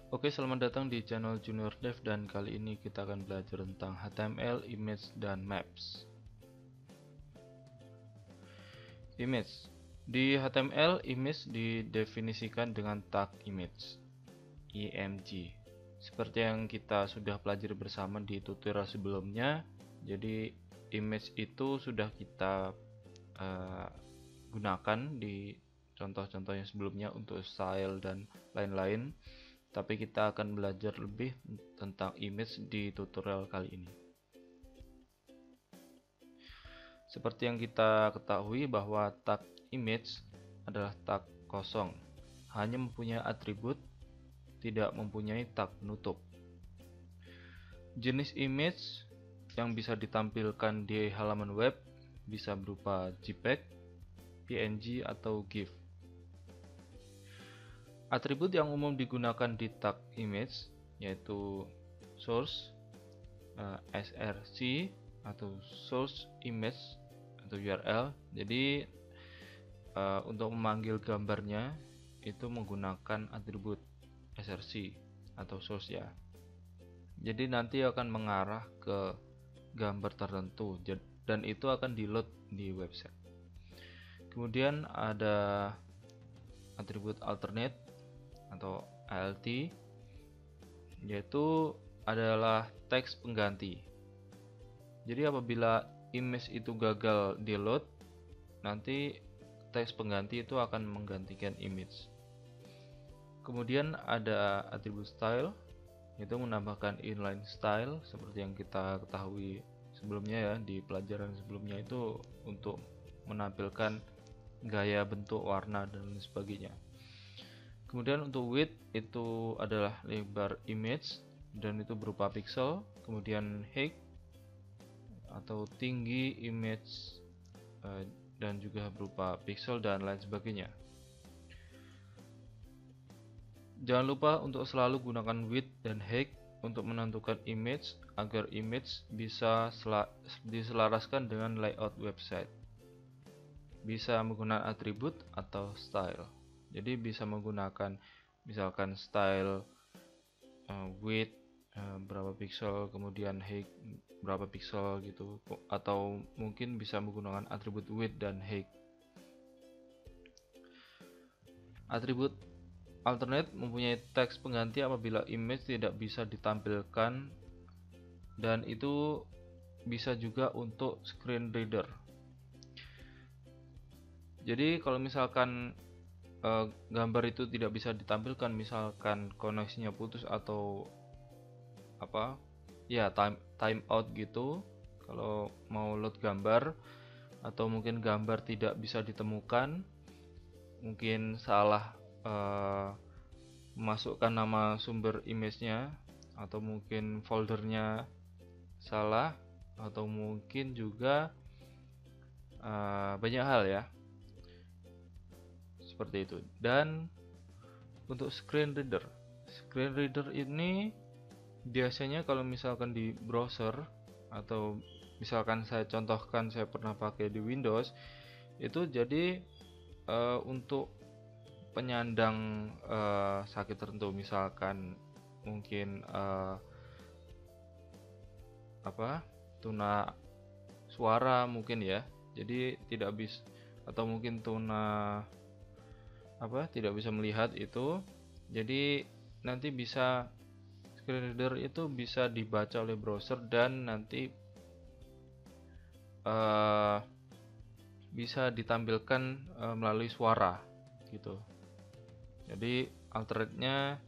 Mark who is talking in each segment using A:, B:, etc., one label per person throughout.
A: Oke, selamat datang di channel Junior Dev dan kali ini kita akan belajar tentang HTML, image, dan maps. Image. Di HTML, image didefinisikan dengan tag image, img. Seperti yang kita sudah pelajari bersama di tutorial sebelumnya, jadi image itu sudah kita gunakan di contoh-contoh yang sebelumnya untuk style dan lain-lain. Tapi kita akan belajar lebih tentang image di tutorial kali ini. Seperti yang kita ketahui bahwa tag image adalah tag kosong, hanya mempunyai atribut, tidak mempunyai tag penutup. Jenis image yang bisa ditampilkan di halaman web bisa berupa JPEG, PNG, atau GIF. Atribut yang umum digunakan di tag image yaitu source, src atau source image atau URL. Jadi untuk memanggil gambarnya itu menggunakan atribut src atau source ya. Jadi nanti akan mengarah ke gambar tertentu dan itu akan di-load di website. Kemudian ada atribut alternate atau ALT, yaitu adalah teks pengganti. Jadi apabila image itu gagal di load, nanti teks pengganti itu akan menggantikan image. Kemudian ada atribut style, yaitu menambahkan inline style seperti yang kita ketahui sebelumnya ya, di pelajaran sebelumnya itu untuk menampilkan gaya bentuk, warna, dan sebagainya. Kemudian untuk width itu adalah lebar image dan itu berupa pixel. Kemudian height atau tinggi image dan juga berupa pixel dan lain sebagainya. Jangan lupa untuk selalu gunakan width dan height untuk menentukan image agar image bisa diselaraskan dengan layout website. Bisa menggunakan atribut atau style. Jadi bisa menggunakan misalkan style width berapa pixel, kemudian height berapa pixel gitu, atau mungkin bisa menggunakan atribut width dan height. Atribut alternate mempunyai teks pengganti apabila image tidak bisa ditampilkan, dan itu bisa juga untuk screen reader. Jadi kalau misalkan gambar itu tidak bisa ditampilkan, misalkan koneksinya putus atau apa ya, time out gitu, kalau mau load gambar, atau mungkin gambar tidak bisa ditemukan, mungkin salah memasukkan nama sumber image-nya, atau mungkin foldernya salah, atau mungkin juga banyak hal ya seperti itu. Dan untuk screen reader ini biasanya kalau misalkan di browser, atau misalkan saya contohkan saya pernah pakai di Windows, itu jadi untuk penyandang sakit tertentu, misalkan mungkin tuna suara mungkin ya, jadi tidak bisa, atau mungkin tuna tidak bisa melihat itu, jadi nanti bisa screen reader itu bisa dibaca oleh browser dan nanti bisa ditampilkan melalui suara gitu. Jadi alternate-nya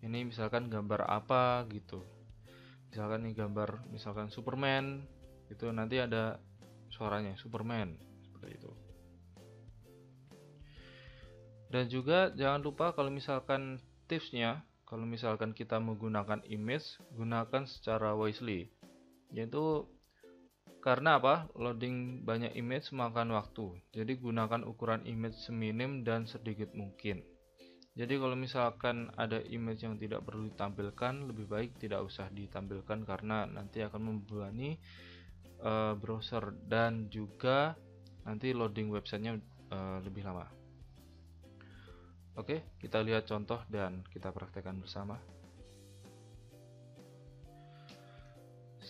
A: ini misalkan gambar apa gitu, misalkan ini gambar misalkan Superman, itu nanti ada suaranya Superman seperti itu. Dan juga jangan lupa kalau misalkan tipsnya, kalau misalkan kita menggunakan image, gunakan secara wisely, yaitu karena loading banyak image makan waktu, jadi gunakan ukuran image seminim dan sedikit mungkin. Jadi kalau misalkan ada image yang tidak perlu ditampilkan, lebih baik tidak usah ditampilkan karena nanti akan membebani browser dan juga nanti loading websitenya lebih lama. Oke, kita lihat contoh dan kita praktekkan bersama.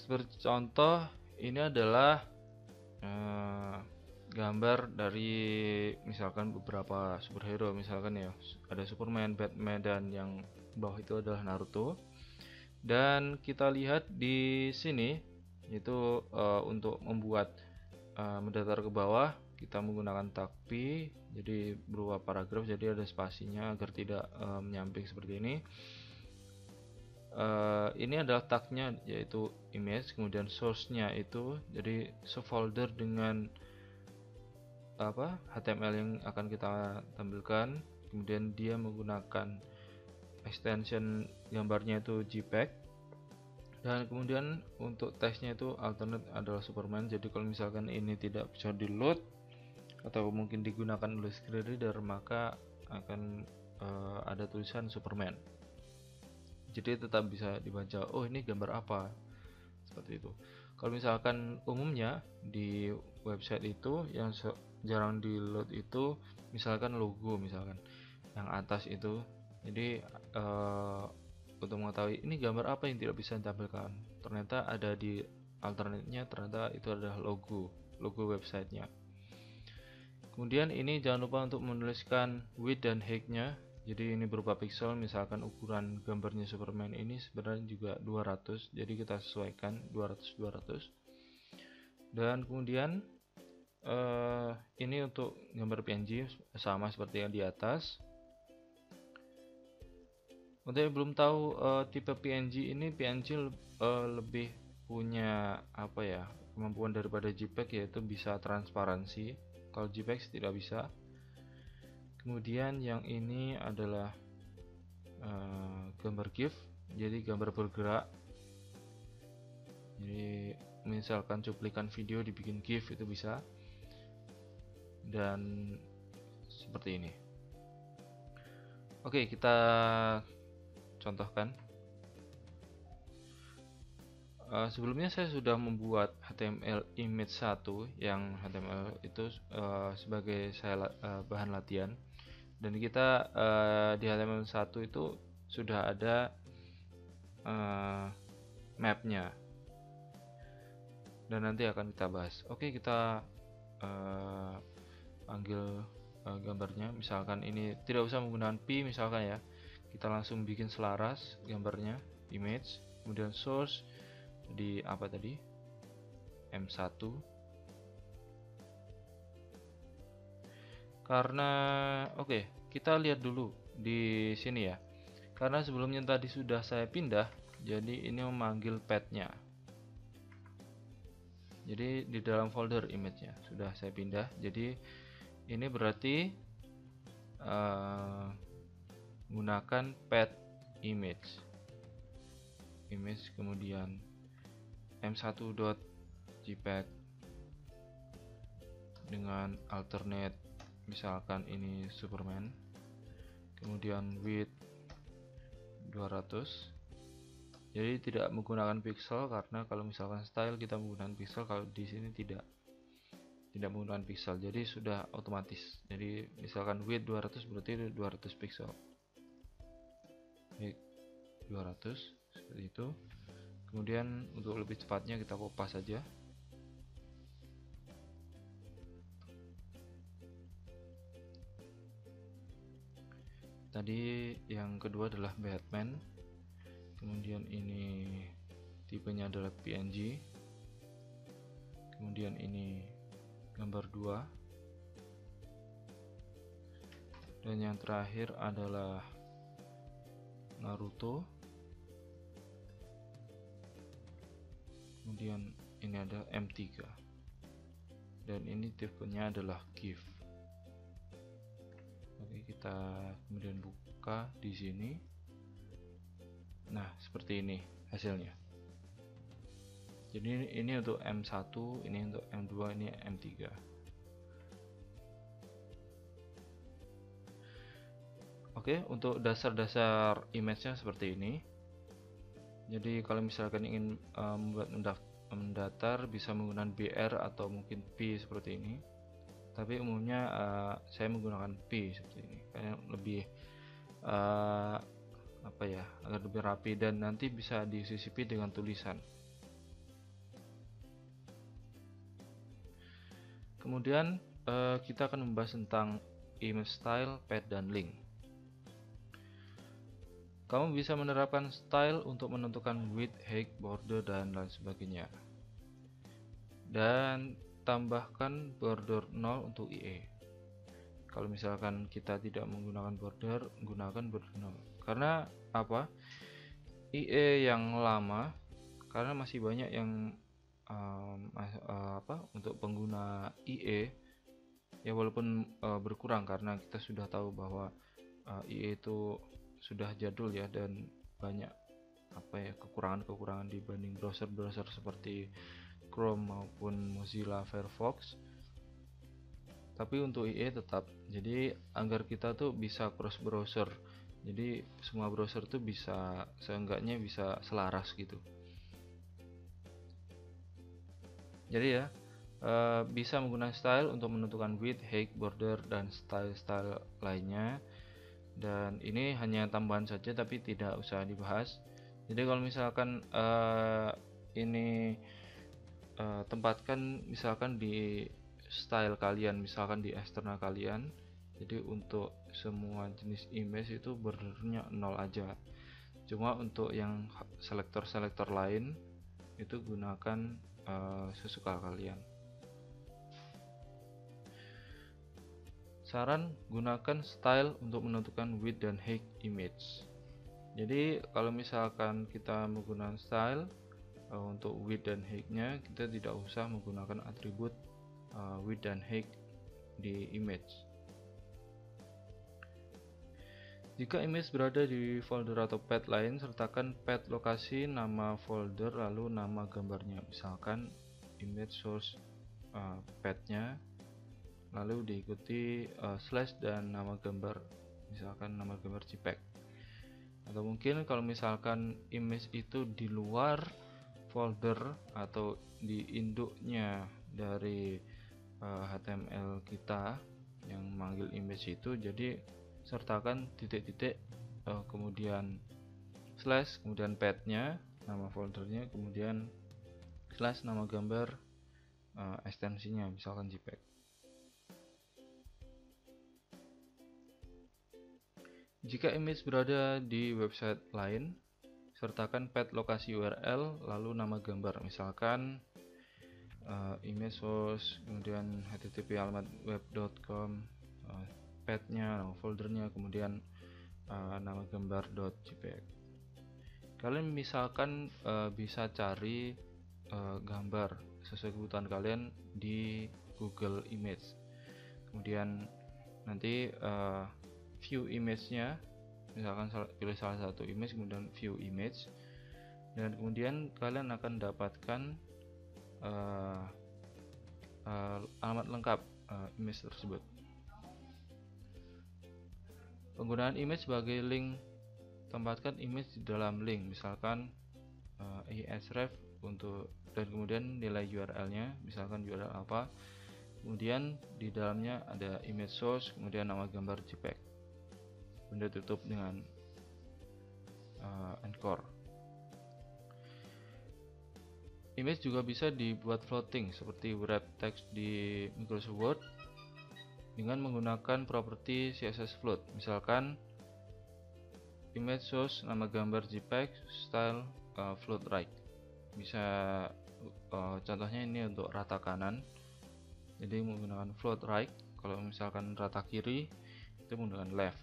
A: Seperti contoh, ini adalah eh, gambar dari misalkan beberapa superhero, misalkan ya ada Superman, Batman, dan yang bawah itu adalah Naruto. Dan kita lihat di sini itu untuk membuat mendatar ke bawah kita menggunakan tag P, jadi berupa paragraf, jadi ada spasinya agar tidak menyamping seperti ini. Ini adalah tagnya yaitu image, kemudian source-nya itu jadi sefolder dengan apa HTML yang akan kita tampilkan, kemudian dia menggunakan extension gambarnya itu JPEG, dan kemudian untuk teksnya itu alternate adalah Superman. Jadi kalau misalkan ini tidak bisa di load atau mungkin digunakan oleh screen reader, maka akan ada tulisan Superman, jadi tetap bisa dibaca, oh ini gambar apa, seperti itu. Kalau misalkan umumnya di website itu yang jarang di load itu misalkan logo, misalkan yang atas itu, jadi untuk mengetahui ini gambar apa yang tidak bisa ditampilkan, ternyata ada di alternate-nya, ternyata itu adalah logo websitenya. Kemudian ini jangan lupa untuk menuliskan width dan height-nya, jadi ini berupa pixel, misalkan ukuran gambarnya Superman ini sebenarnya juga 200, jadi kita sesuaikan 200. Dan kemudian ini untuk gambar PNG sama seperti yang di atas. Untuk yang belum tahu tipe PNG ini, PNG lebih punya apa ya, kemampuan daripada JPEG, yaitu bisa transparansi, kalau JPEG tidak bisa. Kemudian yang ini adalah gambar GIF, jadi gambar bergerak, jadi misalkan cuplikan video dibikin GIF itu bisa, dan seperti ini. Oke, kita contohkan. Sebelumnya saya sudah membuat HTML image 1 yang HTML itu sebagai bahan latihan, dan kita di HTML 1 itu sudah ada mapnya, dan nanti akan kita bahas. Oke, kita panggil gambarnya, misalkan ini tidak usah menggunakan P misalkan ya, kita langsung bikin selaras gambarnya, image, kemudian source di apa tadi, M1, karena oke, kita lihat dulu di sini ya, karena sebelumnya tadi sudah saya pindah, jadi ini memanggil path-nya, jadi di dalam folder image-nya sudah saya pindah, jadi ini berarti menggunakan path image, kemudian m1.jpg dengan alternate, misalkan ini Superman, kemudian width 200, jadi tidak menggunakan pixel, karena kalau misalkan style kita menggunakan pixel, kalau di sini tidak menggunakan pixel, jadi sudah otomatis. Jadi misalkan width 200 berarti 200 pixel, width 200 seperti itu. Kemudian untuk lebih cepatnya kita kopas saja. Tadi yang kedua adalah Batman, kemudian ini tipenya adalah PNG, kemudian ini gambar 2, dan yang terakhir adalah Naruto, kemudian ini ada M3, dan ini tipenya adalah GIF. Oke, kita kemudian buka di sini. Nah, seperti ini hasilnya. Jadi ini untuk M1, ini untuk M2, ini M3. Oke, untuk dasar-dasar image-nya seperti ini. Jadi kalau misalkan ingin membuat mendatar, bisa menggunakan BR atau mungkin P seperti ini. Tapi umumnya saya menggunakan P seperti ini, karena lebih apa ya, agar lebih rapi dan nanti bisa disisipi dengan tulisan. Kemudian kita akan membahas tentang image style, path, dan link. Kamu bisa menerapkan style untuk menentukan width, height, border, dan lain sebagainya. Dan tambahkan border 0 untuk IE. Kalau misalkan kita tidak menggunakan border, gunakan border 0. Karena apa? IE yang lama, karena masih banyak yang untuk pengguna IE ya, walaupun berkurang karena kita sudah tahu bahwa IE itu sudah jadul ya, dan banyak kekurangan-kekurangan dibanding browser-browser seperti Chrome maupun Mozilla Firefox. Tapi untuk IE tetap, jadi agar kita tuh bisa cross browser, jadi semua browser tuh bisa, seenggaknya bisa selaras gitu. Jadi ya, bisa menggunakan style untuk menentukan width, height, border, dan style-style lainnya. Dan ini hanya tambahan saja, tapi tidak usah dibahas. Jadi kalau misalkan ini tempatkan misalkan di style kalian, misalkan di eksternal kalian. Jadi untuk semua jenis image itu bordernya 0 aja. Cuma untuk yang selektor-selektor lain itu gunakan sesuka kalian. Saran, gunakan style untuk menentukan width dan height image. Jadi kalau misalkan kita menggunakan style untuk width dan height-nya, kita tidak usah menggunakan atribut width dan height di image. Jika image berada di folder atau path lain, sertakan path lokasi, nama folder, lalu nama gambarnya. Misalkan image source path-nya, lalu diikuti slash dan nama gambar, misalkan nama gambar JPEG. Atau mungkin kalau misalkan image itu di luar folder atau di induknya dari HTML kita yang manggil image itu, jadi sertakan titik-titik kemudian slash, kemudian path-nya, nama foldernya, kemudian slash nama gambar ekstensinya, misalkan JPEG. Jika image berada di website lain, sertakan path lokasi URL lalu nama gambar, misalkan image source, kemudian http alamat web.com, path-nya, nama foldernya, kemudian nama gambar.jpg. Kalian misalkan bisa cari gambar sesuai kebutuhan kalian di Google Image, kemudian nanti view image-nya, misalkan pilih salah satu image, kemudian view image, dan kemudian kalian akan dapatkan alamat lengkap image tersebut. Penggunaan image sebagai link, tempatkan image di dalam link, misalkan href untuk, dan kemudian nilai URL-nya, misalkan URL apa, kemudian di dalamnya ada image source, kemudian nama gambar JPEG, benda tutup dengan anchor. Image juga bisa dibuat floating seperti wrap text di Microsoft Word dengan menggunakan properti CSS float, misalkan image source nama gambar JPEG style float right. Bisa contohnya ini untuk rata kanan, jadi menggunakan float right. Kalau misalkan rata kiri itu menggunakan left.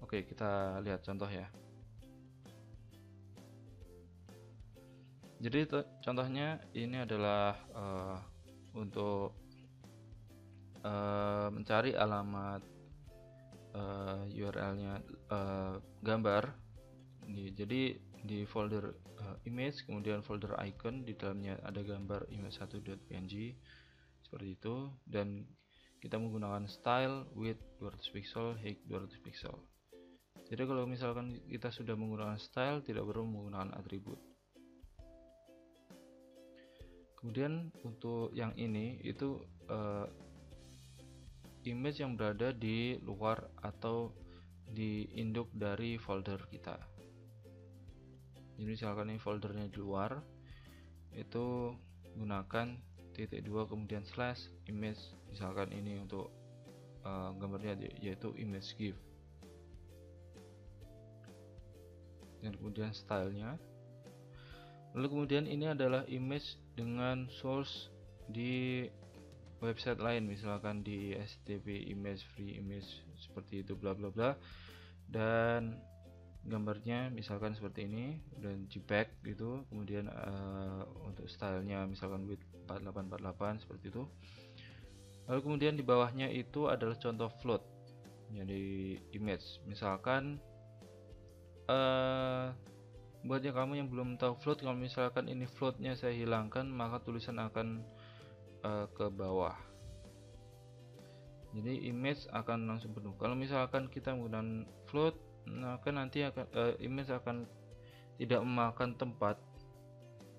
A: Oke, kita lihat contoh ya. Jadi contohnya ini adalah untuk mencari alamat URL-nya gambar. Jadi di folder image, kemudian folder icon, di dalamnya ada gambar image1.png seperti itu, dan kita menggunakan style width 200 pixel, height 200 pixel. Jadi kalau misalkan kita sudah menggunakan style, tidak perlu menggunakan atribut. Kemudian untuk yang ini itu image yang berada di luar atau di induk dari folder kita. Jadi misalkan ini foldernya di luar, itu gunakan titik 2 kemudian slash image, misalkan ini untuk gambarnya yaitu image GIF, dan kemudian stylenya. Lalu kemudian ini adalah image dengan source di website lain, misalkan di HTTP image, free image, seperti itu bla bla bla, dan gambarnya misalkan seperti ini dan JPEG gitu. Kemudian untuk stylenya misalkan width 4848 seperti itu. Lalu kemudian di bawahnya itu adalah contoh float, jadi image. Misalkan buatnya kamu yang belum tahu float, kalau misalkan ini floatnya saya hilangkan, maka tulisan akan ke bawah, jadi image akan langsung penuh. Kalau misalkan kita menggunakan float, maka nanti akan image akan tidak memakan tempat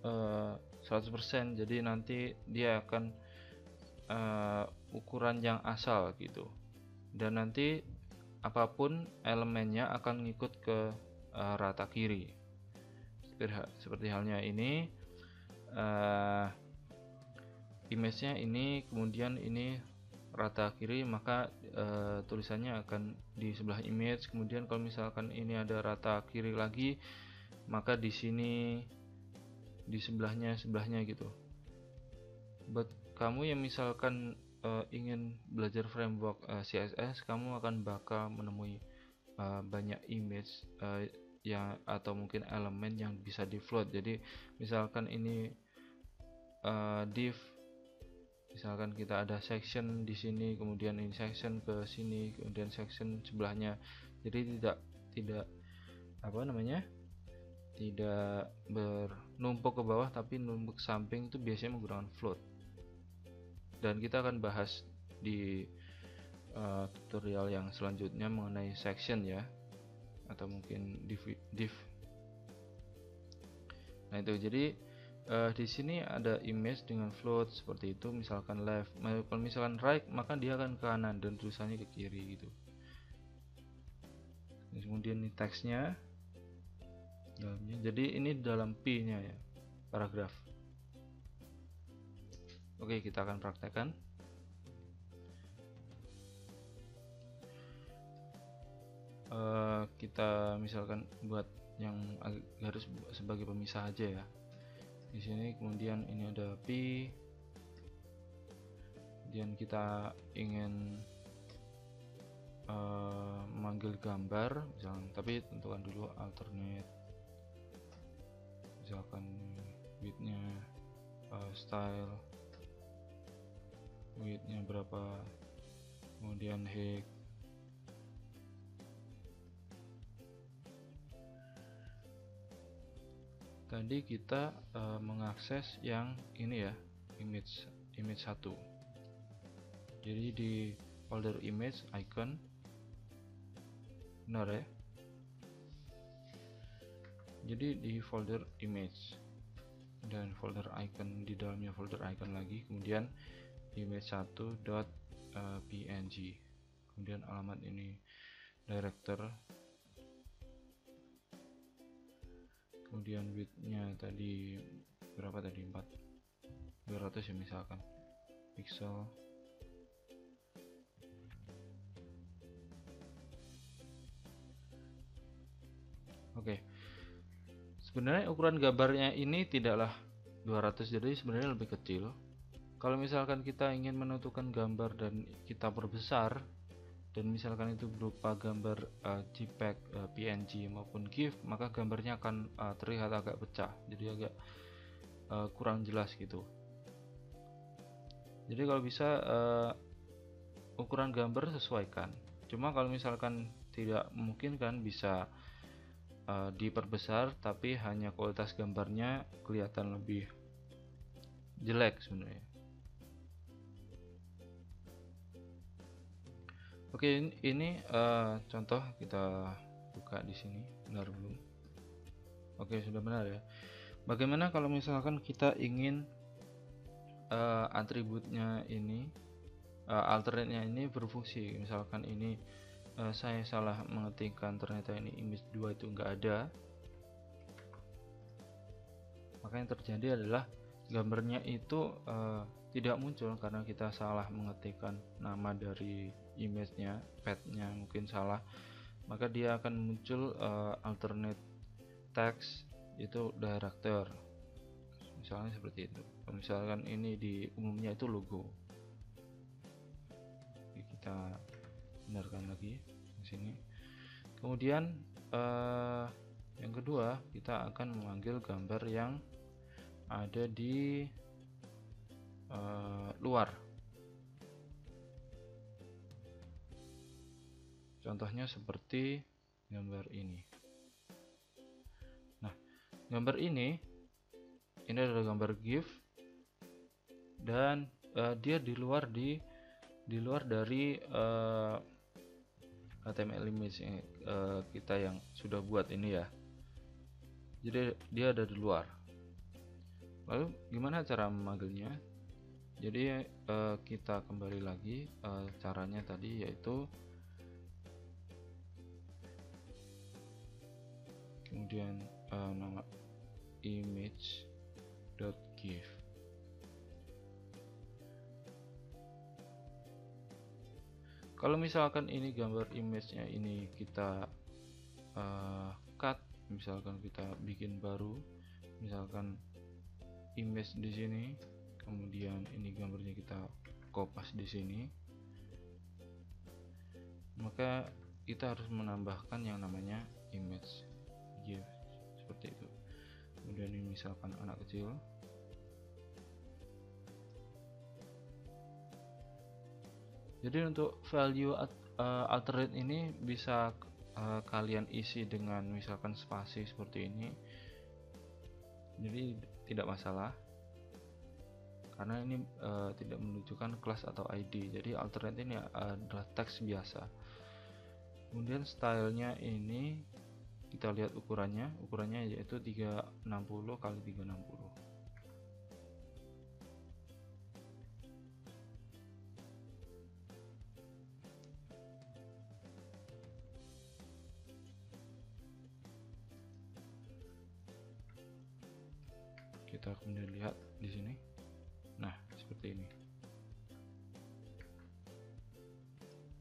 A: 100%, jadi nanti dia akan ukuran yang asal gitu, dan nanti apapun elemennya akan ngikut ke rata kiri, seperti halnya ini image-nya ini, kemudian ini rata kiri, maka tulisannya akan di sebelah image. Kemudian kalau misalkan ini ada rata kiri lagi, maka di sini di sebelahnya gitu. Buat kamu yang misalkan ingin belajar framework CSS, kamu akan bakal menemui banyak image yang atau mungkin elemen yang bisa di float. Jadi misalkan ini div, misalkan kita ada section di sini, kemudian ini section ke sini, kemudian section sebelahnya, jadi tidak tidak bernumpuk ke bawah tapi numpuk ke samping, itu biasanya menggunakan float, dan kita akan bahas di tutorial yang selanjutnya mengenai section ya, atau mungkin div. Nah itu, jadi di sini ada image dengan float seperti itu, misalkan left. Kalau misalkan right, maka dia akan ke kanan dan tulisannya ke kiri gitu. Kemudian ini teksnya dalamnya, jadi ini dalam P nya ya, paragraf. Oke, kita akan praktekkan. Kita misalkan buat yang garis sebagai pemisah aja ya di sini. Kemudian ini ada P, kemudian kita ingin memanggil gambar misalkan, tapi tentukan dulu alternate, misalkan widthnya style, widthnya berapa, kemudian height. Tadi kita mengakses yang ini ya, image 1. Jadi di folder image icon, benar ya, jadi di folder image dan folder icon, di dalamnya folder icon lagi, kemudian image1.png, kemudian alamat ini director, kemudian widthnya tadi berapa tadi, 200 ya misalkan pixel. Oke, sebenarnya ukuran gambarnya ini tidaklah 200, jadi sebenarnya lebih kecil. Kalau misalkan kita ingin menentukan gambar dan kita perbesar, dan misalkan itu berupa gambar JPEG, PNG maupun GIF, maka gambarnya akan terlihat agak pecah, jadi agak kurang jelas gitu. Jadi kalau bisa ukuran gambar sesuaikan. Cuma kalau misalkan tidak memungkinkan, bisa diperbesar, tapi hanya kualitas gambarnya kelihatan lebih jelek sebenarnya. Oke, ini contoh, kita buka di sini. Benar belum? Oke, sudah benar ya. Bagaimana kalau misalkan kita ingin atributnya ini, alternate-nya ini berfungsi? Misalkan ini saya salah mengetikkan, ternyata ini image 2 itu enggak ada. Maka yang terjadi adalah gambarnya itu tidak muncul karena kita salah mengetikkan nama dari image-nya, path-nya mungkin salah, maka dia akan muncul alternate text itu director, misalnya seperti itu. Misalkan ini di umumnya itu logo. Oke, kita benarkan lagi di sini. Kemudian yang kedua, kita akan memanggil gambar yang ada di luar. Contohnya seperti gambar ini. Nah, gambar ini adalah gambar GIF dan dia di luar dari HTML image kita yang sudah buat ini ya. Jadi dia ada di luar. Lalu gimana cara memanggilnya? Jadi kita kembali lagi caranya tadi, yaitu kemudian nama image.gif. Kalau misalkan ini gambar image-nya ini kita cut, misalkan kita bikin baru, misalkan image di sini, kemudian ini gambarnya kita kopas di sini, maka kita harus menambahkan yang namanya image GIF seperti itu. Kemudian ini misalkan anak kecil, jadi untuk value alternate ini bisa kalian isi dengan misalkan spasi seperti ini, jadi tidak masalah karena ini tidak menunjukkan kelas atau ID. Jadi alternate ini adalah teks biasa. Kemudian stylenya ini kita lihat ukurannya yaitu 360 kali 360. Kita kemudian lihat di sini. Nah, seperti ini.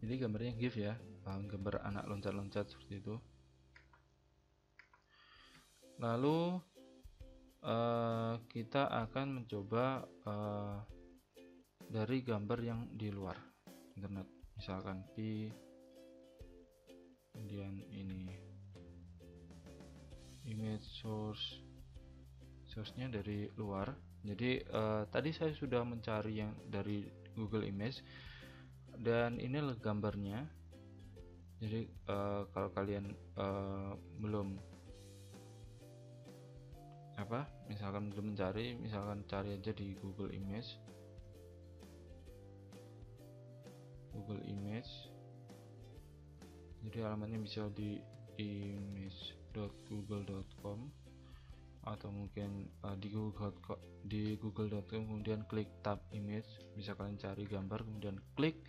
A: Jadi gambarnya GIF ya, gambar anak loncat-loncat seperti itu. Lalu kita akan mencoba dari gambar yang di luar internet, misalkan kemudian ini image source-nya dari luar. Jadi tadi saya sudah mencari yang dari Google Image dan ini adalah gambarnya. Jadi kalau kalian belum misalkan belum mencari, misalkan cari aja di Google Image, jadi alamatnya bisa di image.google.com atau mungkin di google.com, kemudian klik tab image, bisa kalian cari gambar, kemudian klik,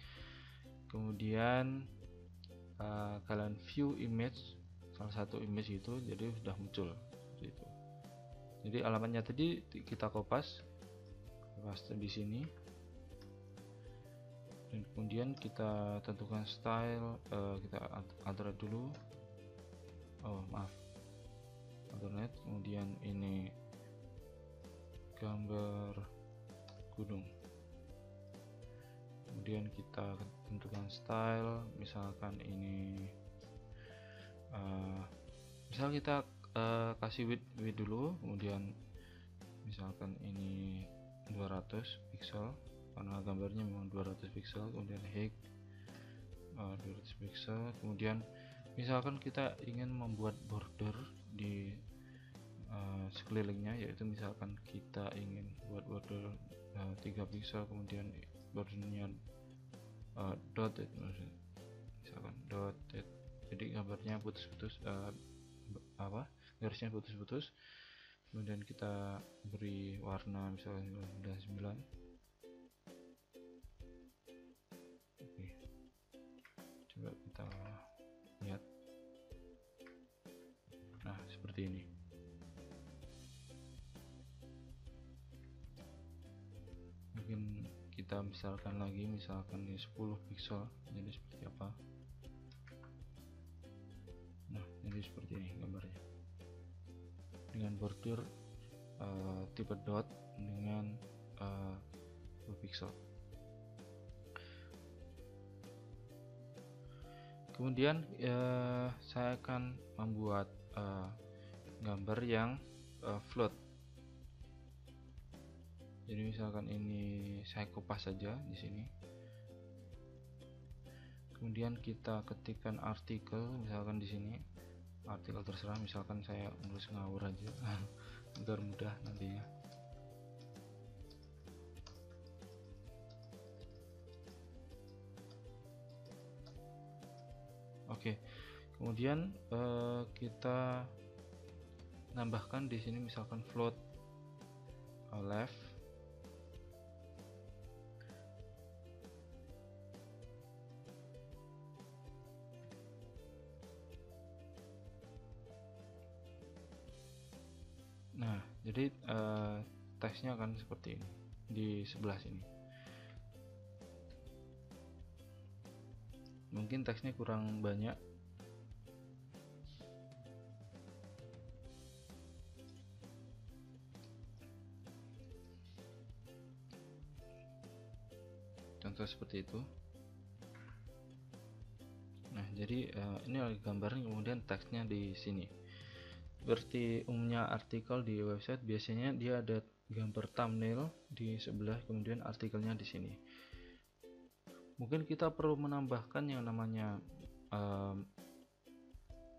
A: kemudian kalian view image, salah satu image itu, jadi sudah muncul seperti itu. Jadi alamatnya tadi kita kopas di sini, dan kemudian kita tentukan style, kita alternate dulu, alternate, kemudian ini gambar gunung, kemudian kita tentukan style, misalkan ini misal kita kasih width dulu, kemudian misalkan ini 200 pixel karena gambarnya memang 200 pixel, kemudian height 200 pixel, kemudian misalkan kita ingin membuat border di sekelilingnya, yaitu misalkan kita ingin buat border 3 pixel, kemudian bordernya dotted, misalkan dotted, jadi gambarnya putus-putus, garisnya putus-putus, kemudian kita beri warna misalnya 9. Oke, coba kita lihat. Nah, seperti ini. Mungkin kita besarkan lagi, misalkan ini 10 pixel, jadi seperti apa. Nah, jadi seperti ini gambarnya dengan border tipe dot dengan 10 pixel. Kemudian saya akan membuat gambar yang float. Jadi misalkan ini saya kopas saja di sini. Kemudian kita ketikkan artikel, misalkan di sini artikel terserah, misalkan saya nulis ngawur aja agar mudah nantinya. Oke, kemudian kita nambahkan di sini misalkan float left. Nah, jadi teksnya akan seperti ini di sebelah sini. Mungkin teksnya kurang banyak. Contoh seperti itu. Nah, jadi ini lagi gambarnya, kemudian teksnya di sini. Seperti umumnya artikel di website, biasanya dia ada gambar thumbnail di sebelah, kemudian artikelnya di sini. Mungkin kita perlu menambahkan yang namanya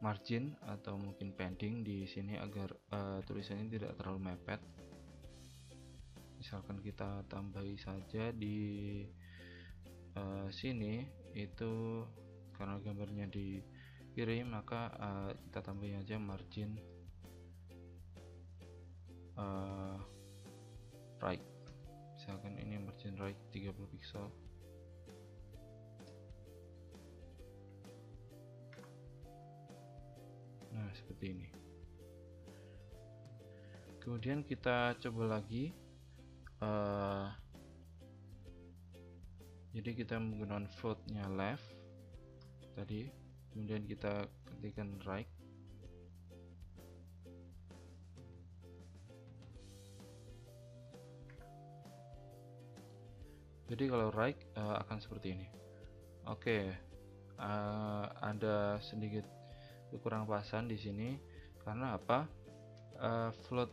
A: margin atau mungkin padding di sini agar tulisannya tidak terlalu mepet. Misalkan kita tambahi saja di sini itu, karena gambarnya di kiri, maka kita tambahin aja margin right. Misalkan ini margin right 30 pixel. Nah, seperti ini. Kemudian kita coba lagi. Jadi kita menggunakan floatnya left tadi, kemudian kita ketikkan right. Jadi kalau right akan seperti ini. Oke, ada sedikit kurang pasan di sini karena apa? Float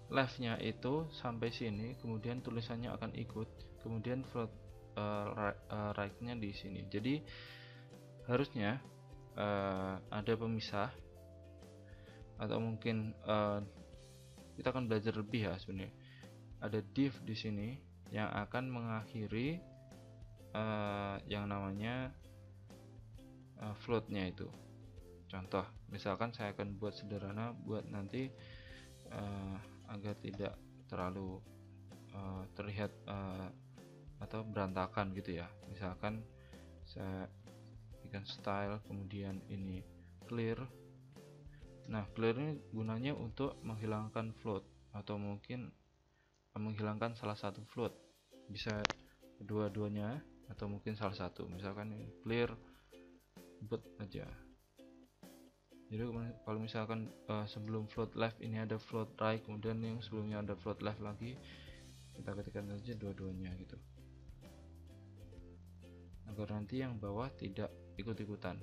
A: left-nya itu sampai sini, kemudian tulisannya akan ikut, kemudian float right-nya di sini. Jadi harusnya ada pemisah, atau mungkin kita akan belajar lebih ya sebenarnya. Ada div di sini yang akan mengakhiri yang namanya floatnya itu. Contoh, misalkan saya akan buat sederhana buat nanti agar tidak terlalu terlihat atau berantakan gitu ya. Misalkan saya berikan style, kemudian ini clear. Nah, clear ini gunanya untuk menghilangkan float atau mungkin menghilangkan salah satu float, bisa dua-duanya atau mungkin salah satu. Misalkan ini clear boot aja. Jadi kalau misalkan sebelum float left ini ada float right, kemudian yang sebelumnya ada float left lagi, kita ketikkan saja dua-duanya gitu, agar nanti yang bawah tidak ikut-ikutan.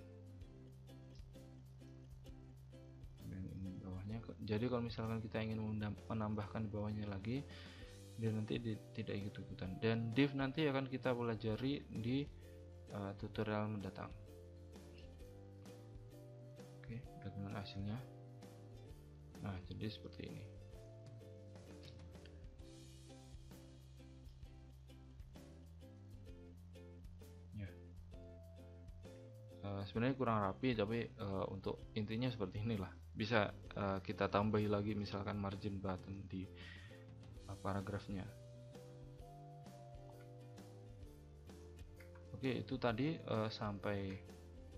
A: Dan ini bawahnya. Jadi kalau misalkan kita ingin menambahkan di bawahnya lagi, dia nanti tidak ikut-ikutan. Dan div nanti akan kita pelajari di tutorial mendatang. Oke, bagaimana hasilnya? Nah, jadi seperti ini. Ya. Sebenarnya kurang rapi, tapi untuk intinya seperti inilah. Bisa kita tambahi lagi misalkan margin button di paragrafnya. Oke, itu tadi sampai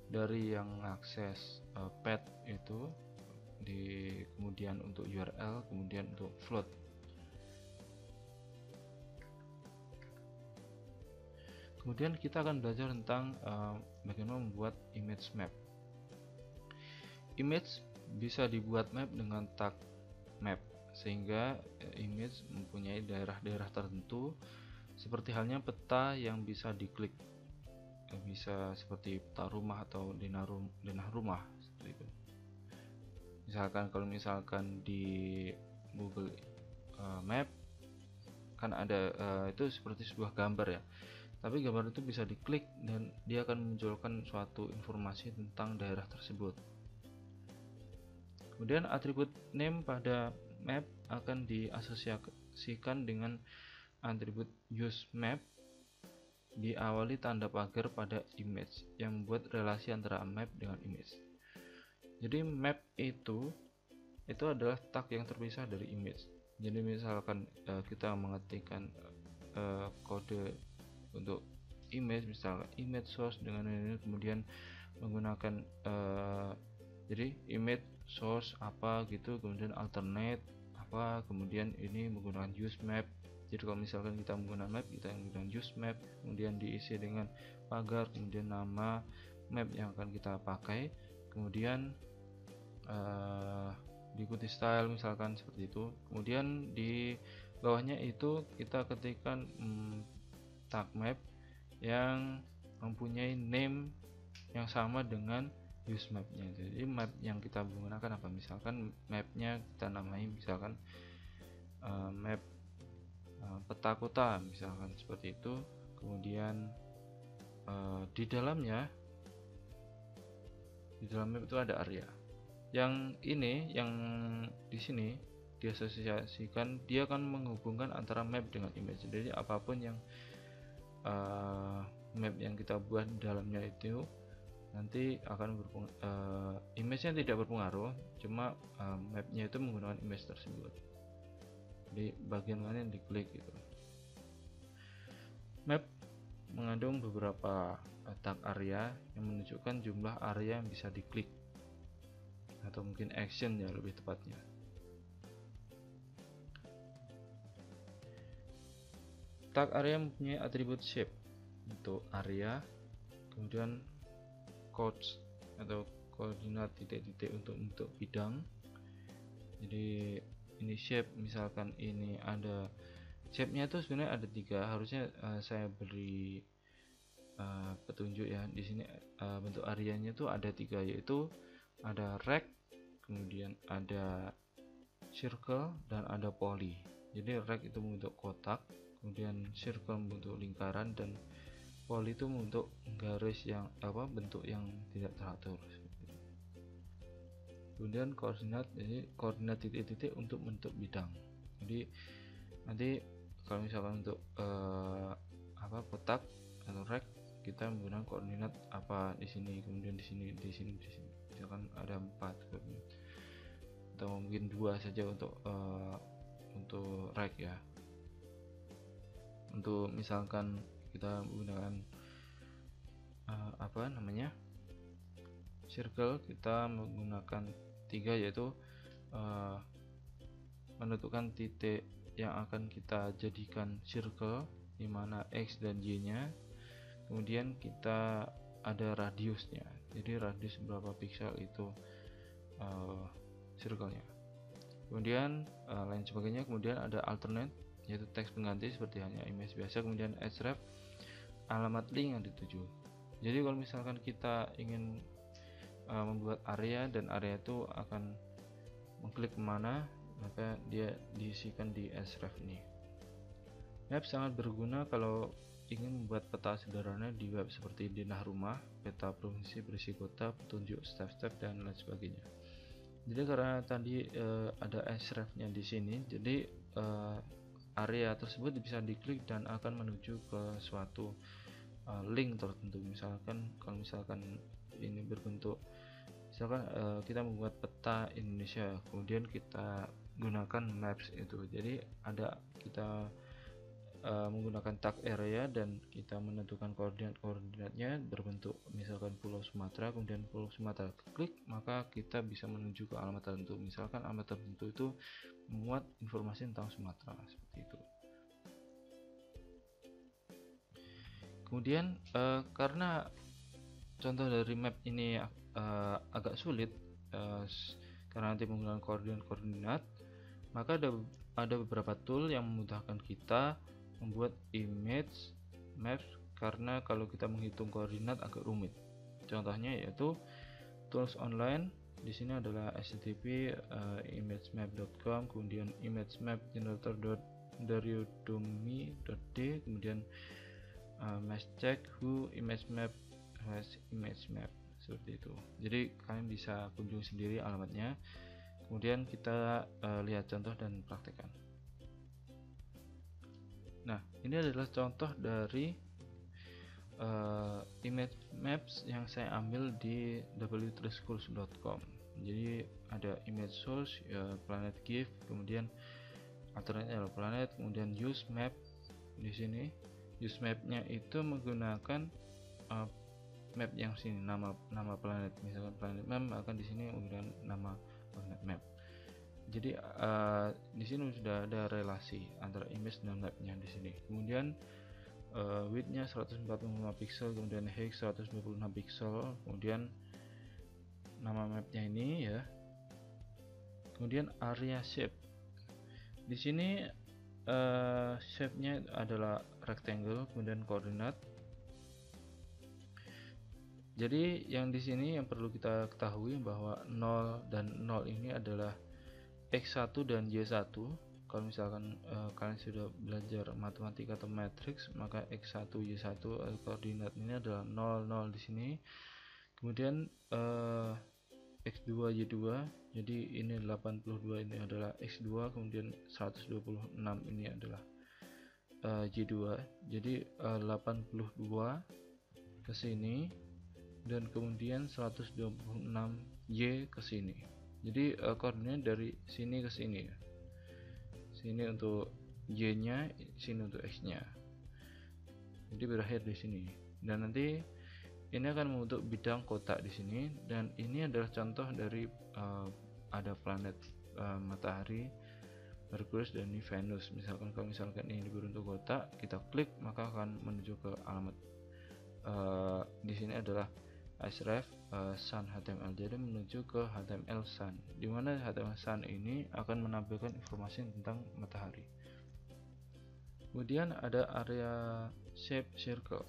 A: dari yang akses path itu, kemudian untuk URL, kemudian untuk float. Kemudian kita akan belajar tentang bagaimana membuat image map. Image bisa dibuat map dengan tag map, sehingga image mempunyai daerah-daerah tertentu seperti halnya peta yang bisa diklik, bisa seperti peta rumah atau denah rumah seperti itu. Misalkan kalau di Google Map kan ada itu seperti sebuah gambar ya, tapi gambar itu bisa diklik dan dia akan memunculkan suatu informasi tentang daerah tersebut. Kemudian atribut name pada map akan diasosiasikan dengan atribut use map, diawali tanda pagar pada image yang membuat relasi antara map dengan image. Jadi map itu adalah tag yang terpisah dari image. Jadi misalkan kita mengetikkan kode untuk image, misalnya image source dengan ini, kemudian menggunakan jadi image source apa gitu, kemudian alternate apa, kemudian ini menggunakan use map. Jadi kalau misalkan kita menggunakan map, kita menggunakan use map, kemudian diisi dengan pagar, kemudian nama map yang akan kita pakai, kemudian diikuti style misalkan seperti itu. Kemudian di bawahnya itu kita ketikkan tag map yang mempunyai name yang sama dengan use mapnya. Jadi map yang kita menggunakan apa, misalkan mapnya kita namai misalkan map peta kota misalkan seperti itu. Kemudian di dalam map itu ada area. Yang ini, yang di sini diasosiasikan, dia akan menghubungkan antara map dengan image. Jadi apapun yang map yang kita buat di dalamnya itu nanti akan image-nya tidak berpengaruh, cuma mapnya itu menggunakan image tersebut. Di bagian mana yang diklik gitu. Map mengandung beberapa tag area yang menunjukkan jumlah area yang bisa diklik, atau mungkin action ya lebih tepatnya. Tag area mempunyai atribut shape untuk area, kemudian codes atau koordinat titik-titik untuk bidang. Jadi ini shape, misalkan ini ada shape-nya itu sebenarnya ada 3, harusnya saya beri petunjuk ya. Di sini bentuk areanya itu ada 3, yaitu ada rect, kemudian ada circle, dan ada poly. Jadi rect itu membentuk kotak, kemudian circle membentuk lingkaran, dan poly itu membentuk garis yang bentuk yang tidak teratur. Kemudian koordinat, jadi koordinat titik-titik untuk bentuk bidang. Jadi nanti kalau misalkan untuk kotak atau rect, kita menggunakan koordinat apa di sini, kemudian di sini, misalkan ada 4 atau mungkin 2 saja untuk rect ya. Untuk misalkan kita menggunakan circle, kita menggunakan 3, yaitu menentukan titik yang akan kita jadikan circle, dimana X dan Y nya, kemudian kita ada radiusnya, jadi radius berapa piksel itu circle-nya. Kemudian lain sebagainya. Kemudian ada alternate, yaitu teks pengganti seperti hanya image biasa. Kemudian href, alamat link yang dituju. Jadi kalau misalkan kita ingin membuat area, dan area itu akan mengklik kemana, maka dia diisikan di href ini. Map sangat berguna kalau ingin membuat peta sederhana di web seperti denah rumah, peta provinsi berisi kota, petunjuk step-step, dan lain sebagainya. Jadi karena tadi ada href-nya di sini, jadi area tersebut bisa diklik dan akan menuju ke suatu link tertentu. Misalkan kalau misalkan ini berbentuk, misalkan kita membuat peta Indonesia, kemudian kita gunakan maps itu. Jadi kita menggunakan tag area dan kita menentukan koordinatnya berbentuk misalkan Pulau Sumatera, kemudian Pulau Sumatera klik, maka kita bisa menuju ke alamat tertentu. Misalkan alamat tertentu itu memuat informasi tentang Sumatera, seperti itu. Kemudian karena contoh dari map ini agak sulit karena nanti menggunakan koordinat, maka ada beberapa tool yang memudahkan kita membuat image maps, karena kalau kita menghitung koordinat agak rumit. Contohnya yaitu tools online. Di sini adalah http imagemap.com, kemudian imagemap.generator.daryodomi.d, kemudian check who imagemap imagemap, seperti itu. Jadi kalian bisa kunjungi sendiri alamatnya. Kemudian kita lihat contoh dan praktekkan. Nah, ini adalah contoh dari image maps yang saya ambil di w3schools.com. Jadi ada image source, planet gift, kemudian alternate yellow planet, kemudian use map. Di sini use mapnya itu menggunakan map yang sini, nama planet, misalkan planet map akan di sini menggunakan nama planet map. Jadi di sini sudah ada relasi antara image dan mapnya di sini. Kemudian widthnya 145 pixel, kemudian height 126 pixel, kemudian nama mapnya ini ya. Kemudian area shape. Di sini shape-nya adalah rectangle, kemudian koordinat. Jadi yang di sini yang perlu kita ketahui bahwa 0 dan 0 ini adalah X1 dan Y1. Kalau misalkan kalian sudah belajar matematika atau matriks, maka X1 Y1 koordinat ini adalah 0 0 di sini. Kemudian X2 Y2, jadi ini 82 ini adalah X2, kemudian 126 ini adalah Y2. Jadi 82 ke sini dan kemudian 126 Y ke sini. Jadi koordinat dari sini ke sini ya. Sini untuk Y-nya, sini untuk X-nya. Jadi berakhir di sini. Dan nanti ini akan membentuk bidang kotak di sini, dan ini adalah contoh dari ada planet matahari, Merkurius, dan ini Venus. Misalkan kalau misalkan ini berbentuk kotak, kita klik maka akan menuju ke alamat. Di sini adalah href sun HTML, jadi menuju ke HTML sun, dimana HTML sun ini akan menampilkan informasi tentang matahari. Kemudian ada area shape circle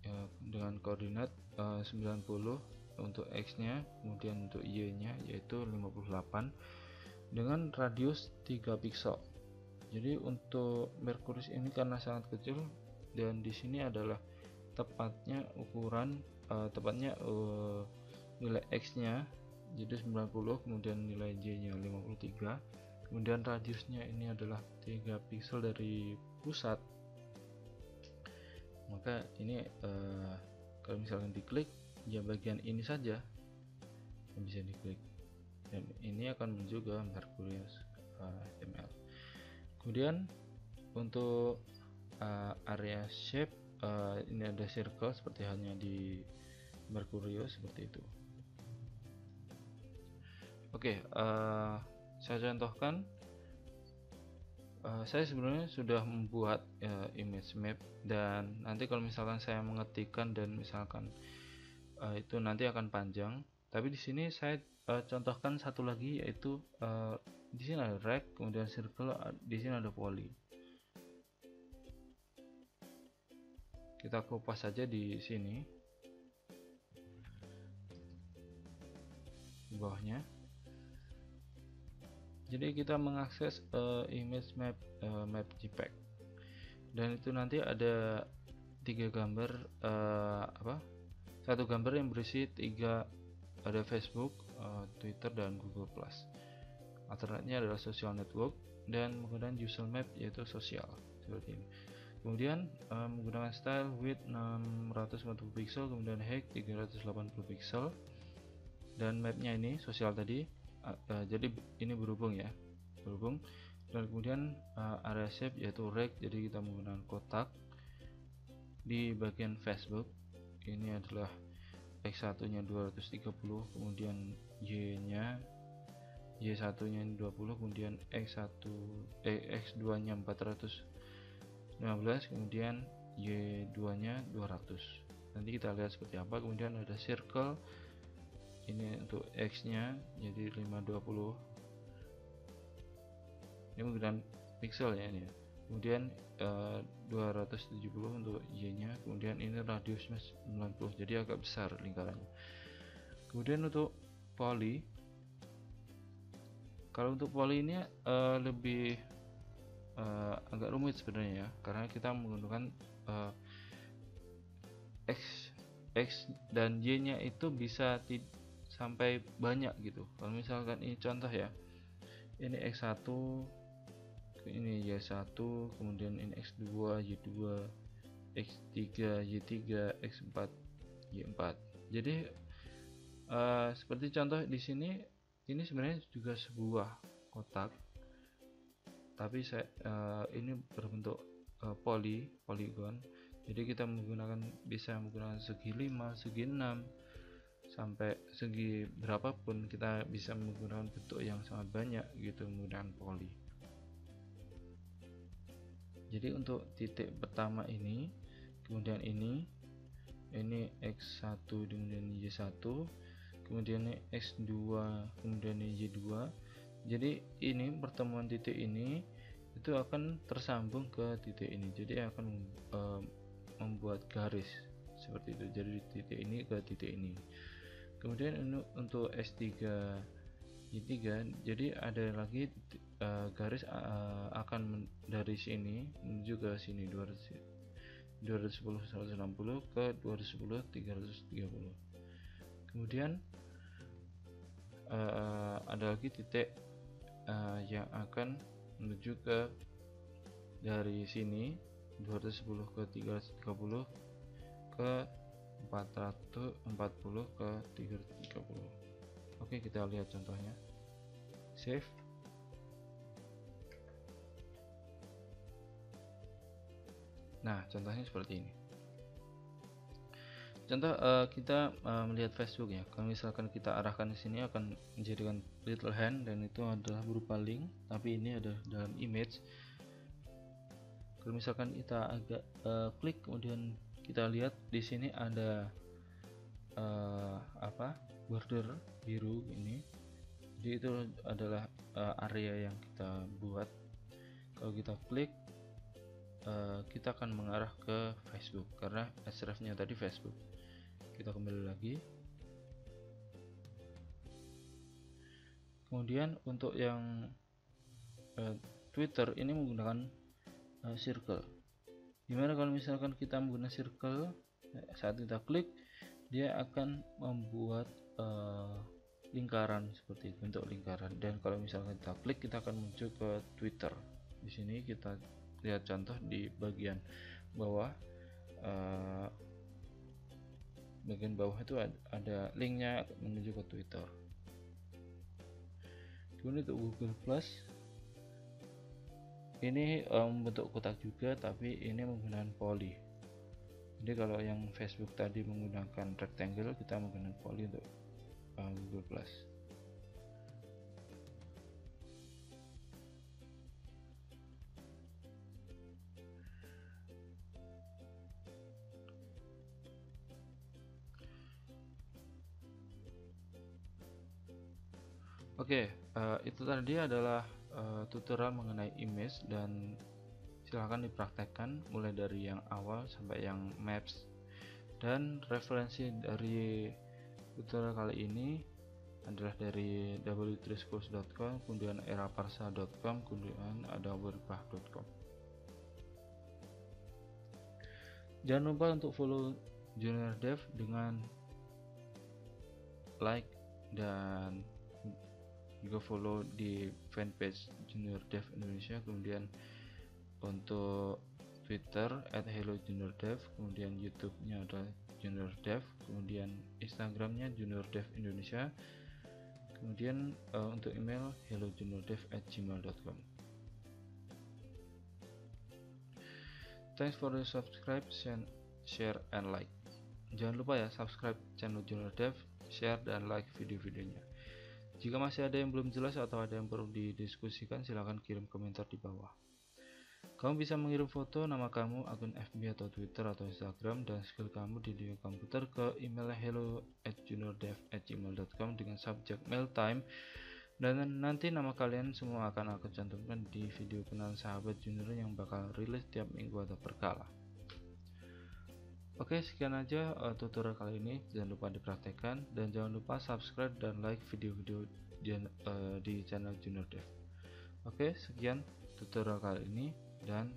A: ya, dengan koordinat 90 untuk X nya, kemudian untuk Y nya yaitu 58 dengan radius 3 pixel. Jadi untuk Merkurius ini karena sangat kecil, dan di sini adalah tepatnya ukuran nilai X nya jadi 90, kemudian nilai Y nya 53, kemudian radiusnya ini adalah 3 pixel dari pusat. Maka ini kalau misalkan diklik ya bagian ini saja yang bisa diklik, dan ini akan menuju ke Merkurius HTML. Kemudian untuk area shape, ini ada circle seperti halnya di Merkurius, seperti itu. Oke, saya contohkan. Saya sebenarnya sudah membuat image map, dan nanti kalau misalkan saya mengetikkan dan misalkan itu nanti akan panjang. Tapi di sini saya contohkan satu lagi, yaitu di sini ada rect, kemudian circle, di sini ada poly. Kita kopas saja di sini di bawahnya. Jadi kita mengakses image map JPEG, dan itu nanti ada 3 gambar, satu gambar yang berisi 3, ada Facebook, Twitter, dan Google+. Alternatnya adalah social network, dan menggunakan user map yaitu sosial, seperti ini. Kemudian menggunakan style width 640 pixel, kemudian height 380 pixel, dan mapnya ini sosial tadi. Jadi ini berhubung, dan kemudian area shape yaitu rect, jadi kita menggunakan kotak. Di bagian Facebook ini adalah X1 nya 230, kemudian Y1 nya 20, kemudian X2 nya 415, kemudian Y2 nya 200. Nanti kita lihat seperti apa. Kemudian ada circle, ini untuk X nya jadi 520, ini menggunakan pixel ya ini ya. Kemudian 270 untuk Y nya, kemudian ini radiusnya 90, jadi agak besar lingkarannya. Kemudian untuk poly, kalau untuk poly ini lebih agak rumit sebenarnya ya, karena kita menggunakan X dan Y nya itu bisa sampai banyak gitu. Kalau misalkan ini contoh ya, ini X1, ini Y1, kemudian ini X2, Y2, X3, Y3, X4, Y4. Jadi seperti contoh di sini, ini sebenarnya juga sebuah kotak, tapi ini berbentuk polygon. Jadi kita bisa menggunakan segi 5, segi 6, sampai segi berapapun kita bisa menggunakan bentuk yang sangat banyak gitu menggunakan poly. Jadi untuk titik pertama ini, kemudian ini X1, kemudian Y1, kemudian ini X2, kemudian ini Y2. Jadi ini pertemuan titik ini itu akan tersambung ke titik ini, jadi akan membuat garis seperti itu, jadi titik ini ke titik ini. Kemudian untuk S3 Y3, jadi ada lagi garis akan dari sini menuju ke sini, 210 160 ke 210 330. Kemudian ada lagi titik yang akan menuju ke dari sini 210 ke 330 ke 440 ke 330. Oke, kita lihat contohnya. Save. Nah, contohnya seperti ini. Contoh kita melihat Facebook ya. Kalau misalkan kita arahkan ke sini akan menjadikan little hand, dan itu adalah berupa link, tapi ini ada dalam image. Kalau misalkan kita agak klik, kemudian kita lihat di sini ada border biru ini. Jadi itu adalah area yang kita buat. Kalau kita klik, kita akan mengarah ke Facebook karena href-nya tadi Facebook. Kita kembali lagi. Kemudian untuk yang Twitter ini menggunakan circle. Gimana kalau misalkan kita menggunakan circle, saat kita klik dia akan membuat lingkaran seperti itu, bentuk lingkaran. Dan kalau misalkan kita klik, kita akan muncul ke Twitter. Di sini kita lihat contoh di bagian bawah. Bagian bawah itu ada linknya menuju ke Twitter. Kemudian untuk Google Plus, ini membentuk kotak juga, tapi ini menggunakan poly. Jadi kalau yang Facebook tadi menggunakan rectangle, kita menggunakan poly untuk Google Plus. Oke, itu tadi adalah tutorial mengenai image, dan silahkan dipraktekkan mulai dari yang awal sampai yang maps. Dan referensi dari tutorial kali ini adalah dari w3schools.com, kemudian eraparsa.com, kemudian ada werpah.com. Jangan lupa untuk follow Junior Dev dengan like, dan juga follow di fanpage Junior Dev Indonesia. Kemudian untuk Twitter @hellojuniordev, kemudian YouTube-nya adalah Junior Dev, kemudian Instagram-nya Junior Dev Indonesia, kemudian untuk email hellojuniordev@gmail.com. Thanks for the subscribe, share, and like. Jangan lupa ya, subscribe channel Junior Dev, share, dan like video-videonya. Jika masih ada yang belum jelas atau ada yang perlu didiskusikan, silahkan kirim komentar di bawah.
B: Kamu bisa mengirim foto, nama kamu, akun FB atau Twitter atau Instagram, dan skill kamu di dunia komputer ke email hello@juniordev@gmail.com dengan subjek mail time, dan nanti nama kalian semua akan aku cantumkan di video kenalan sahabat junior yang bakal rilis tiap minggu atau perkala. Oke, sekian aja tutorial kali ini. Jangan lupa dipraktekkan dan jangan lupa subscribe dan like video-video di channel Junior Dev. Oke, sekian tutorial kali ini dan